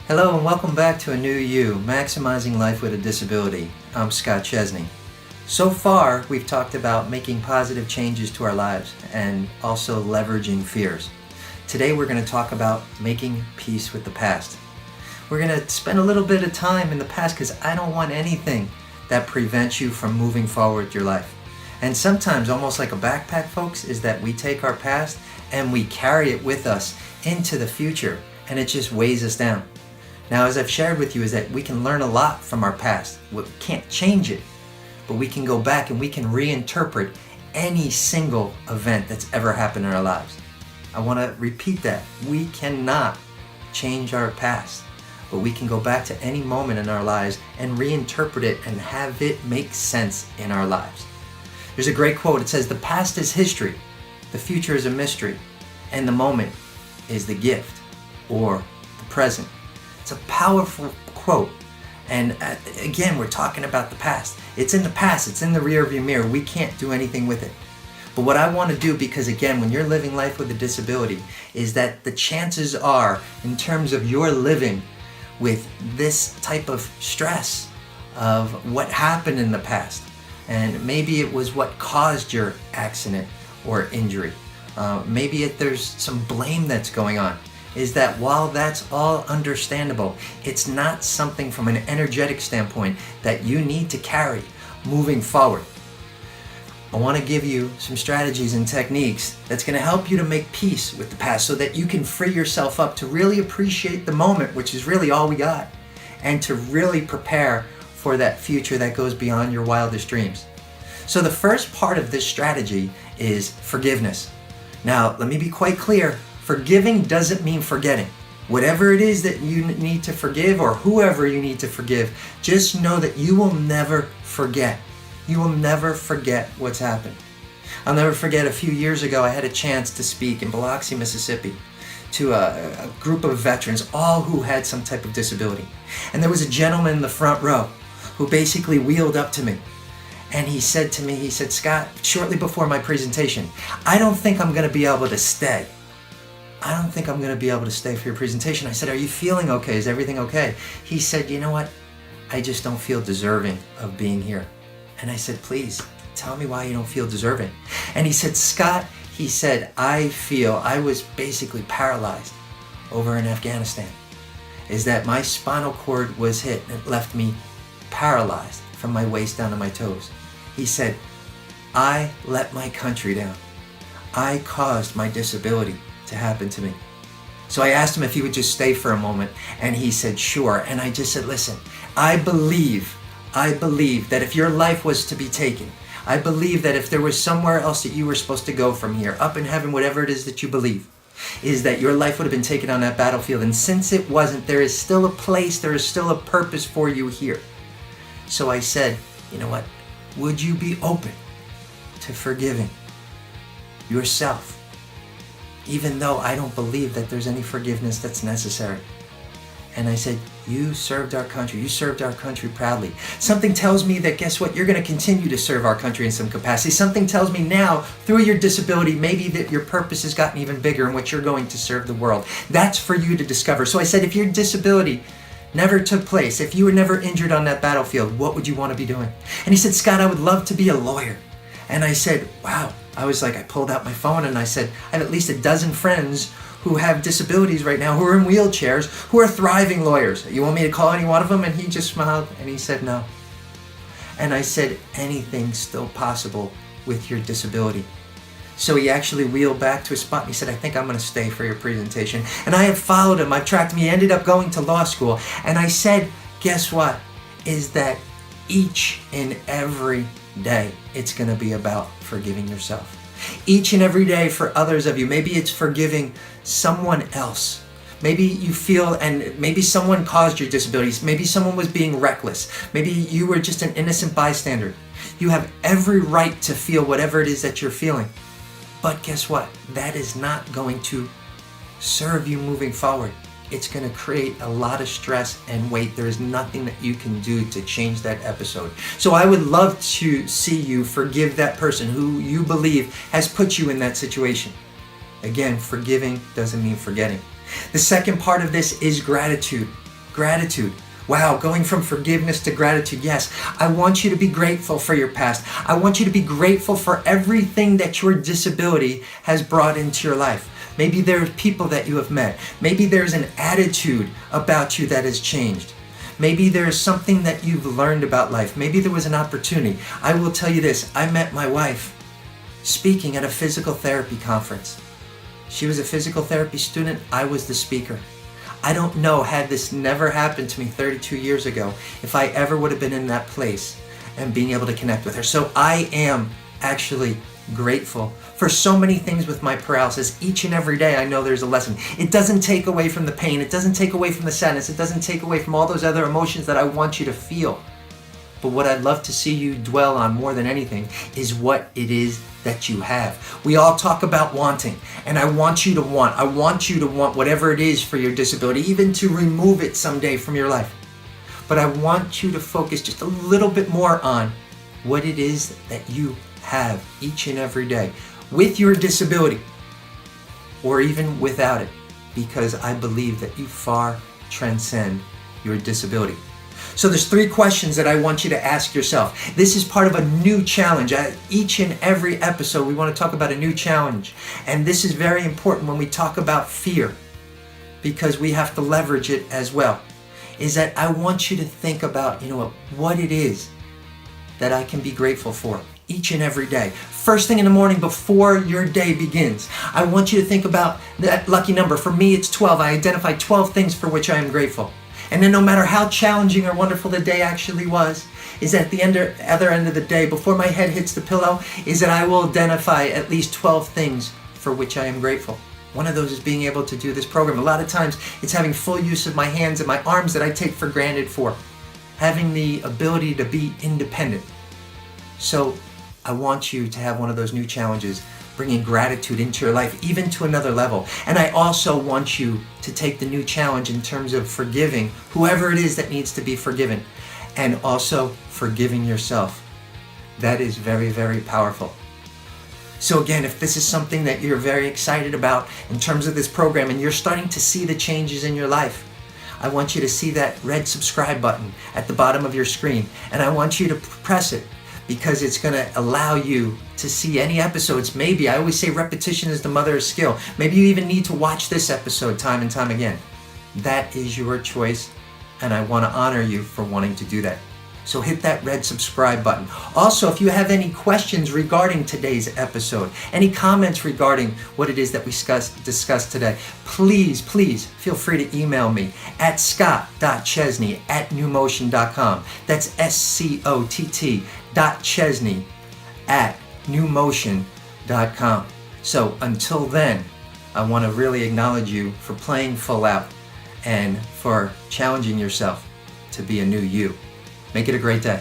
Hello and welcome back to A New You, Maximizing Life with a Disability. I'm Scott Chesney. So far, we've talked about making positive changes to our lives and also leveraging fears. Today we're going to talk about making peace with the past. We're going to spend a little bit of time in the past because I don't want anything that prevents you from moving forward with your life. And sometimes, almost like a backpack, folks, is that we take our past and we carry it with us into the future and it just weighs us down. Now, as I've shared with you, is that we can learn a lot from our past. We can't change it, but we can go back and we can reinterpret any single event that's ever happened in our lives. I want to repeat that. We cannot change our past, but we can go back to any moment in our lives and reinterpret it and have it make sense in our lives. There's a great quote. It says, "The past is history, the future is a mystery, and the moment is the gift or the present." It's a powerful quote. And again, we're talking about the past. It's in the past. It's in the rearview mirror. We can't do anything with it. But what I want to do, because again, when you're living life with a disability, is that the chances are, in terms of your living with this type of stress of what happened in the past, and maybe it was what caused your accident or injury. Maybe there's some blame that's going on. Is that while that's all understandable, it's not something from an energetic standpoint that you need to carry moving forward. I want to give you some strategies and techniques that's going to help you to make peace with the past so that you can free yourself up to really appreciate the moment, which is really all we got, and to really prepare for that future that goes beyond your wildest dreams. So the first part of this strategy is forgiveness. Now, let me be quite clear. Forgiving doesn't mean forgetting. Whatever it is that you need to forgive or whoever you need to forgive, just know that you will never forget. You will never forget what's happened. I'll never forget a few years ago, I had a chance to speak in Biloxi, Mississippi to a group of veterans, all who had some type of disability. And there was a gentleman in the front row who basically wheeled up to me. And he said to me, he said, "Scott, shortly before my presentation, I don't think I'm going to be able to stay. I don't think I'm going to be able to stay for your presentation." I said, "Are you feeling okay? Is everything okay?" He said, "You know what? I just don't feel deserving of being here." And I said, "Please, tell me why you don't feel deserving." And he said, "Scott," he said, "I was basically paralyzed over in Afghanistan. Is that my spinal cord was hit and it left me paralyzed from my waist down to my toes." He said, "I let my country down. I caused my disability to happen to me." So I asked him if he would just stay for a moment, and he said sure. And I just said, "Listen, I believe that if your life was to be taken, I believe that if there was somewhere else that you were supposed to go from here, up in heaven, whatever it is that you believe, is that your life would have been taken on that battlefield. And since it wasn't, there is still a place, there is still a purpose for you here." So I said, "You know what? Would you be open to forgiving yourself? Even though I don't believe that there's any forgiveness that's necessary." And I said, "You served our country. You served our country proudly. Something tells me that, guess what? You're going to continue to serve our country in some capacity. Something tells me now, through your disability, maybe that your purpose has gotten even bigger in what you're going to serve the world. That's for you to discover." So I said, if your disability never took place, if you were never injured on that battlefield, what would you want to be doing? And he said, "Scott, I would love to be a lawyer." And I said, wow. I pulled out my phone and I said, I have at least a dozen friends who have disabilities right now, who are in wheelchairs, who are thriving lawyers. You want me to call any one of them? And he just smiled and he said, "No." And I said, anything's still possible with your disability. So he actually wheeled back to his spot and he said, "I think I'm going to stay for your presentation." And I have followed him. I've tracked him. He ended up going to law school. And I said, guess what? Is that each and every day, it's going to be about forgiving yourself. Each and every day for others of you. Maybe it's forgiving someone else. Maybe you feel, and maybe someone caused your disabilities. Maybe someone was being reckless. Maybe you were just an innocent bystander. You have every right to feel whatever it is that you're feeling. But guess what? That is not going to serve you moving forward. It's going to create a lot of stress and weight. There is nothing that you can do to change that episode. So I would love to see you forgive that person who you believe has put you in that situation. Again, forgiving doesn't mean forgetting. The second part of this is gratitude. Gratitude. Wow, going from forgiveness to gratitude. Yes, I want you to be grateful for your past. I want you to be grateful for everything that your disability has brought into your life. Maybe there's people that you have met. Maybe there's an attitude about you that has changed. Maybe there's something that you've learned about life. Maybe there was an opportunity. I will tell you this, I met my wife speaking at a physical therapy conference. She was a physical therapy student, I was the speaker. I don't know, had this never happened to me 32 years ago, if I ever would have been in that place and being able to connect with her. So I am actually grateful for so many things with my paralysis. Each and every day I know there's a lesson. It doesn't take away from the pain. It doesn't take away from the sadness. It doesn't take away from all those other emotions that I want you to feel. But what I'd love to see you dwell on more than anything is what it is that you have. We all talk about wanting, and I want you to want. I want you to want whatever it is for your disability, even to remove it someday from your life. But I want you to focus just a little bit more on what it is that you have each and every day with your disability, or even without it, because I believe that you far transcend your disability. So there's 3 questions that I want you to ask yourself. This is part of a new challenge. Each and every episode, we want to talk about a new challenge. And this is very important when we talk about fear, because we have to leverage it as well. Is that I want you to think about, what it is that I can be grateful for each and every day. First thing in the morning before your day begins, I want you to think about that lucky number. For me, it's 12. I identify 12 things for which I am grateful. And then no matter how challenging or wonderful the day actually was, is at the other end of the day, before my head hits the pillow, is that I will identify at least 12 things for which I am grateful. One of those is being able to do this program. A lot of times it's having full use of my hands and my arms that I take for granted for. Having the ability to be independent. So I want you to have one of those new challenges, bringing gratitude into your life, even to another level. And I also want you to take the new challenge in terms of forgiving whoever it is that needs to be forgiven, and also forgiving yourself. That is very, very powerful. So again, if this is something that you're very excited about in terms of this program, and you're starting to see the changes in your life, I want you to see that red subscribe button at the bottom of your screen, and I want you to press it, because it's going to allow you to see any episodes. Maybe, I always say repetition is the mother of skill. Maybe you even need to watch this episode time and time again. That is your choice, and I want to honor you for wanting to do that. So hit that red subscribe button. Also, if you have any questions regarding today's episode, any comments regarding what it is that we discussed today, please feel free to email me at scott.chesney@newmotion.com. That's scott.chesney@newmotion.com. So until then, I want to really acknowledge you for playing full out and for challenging yourself to be a new you. Make it a great day.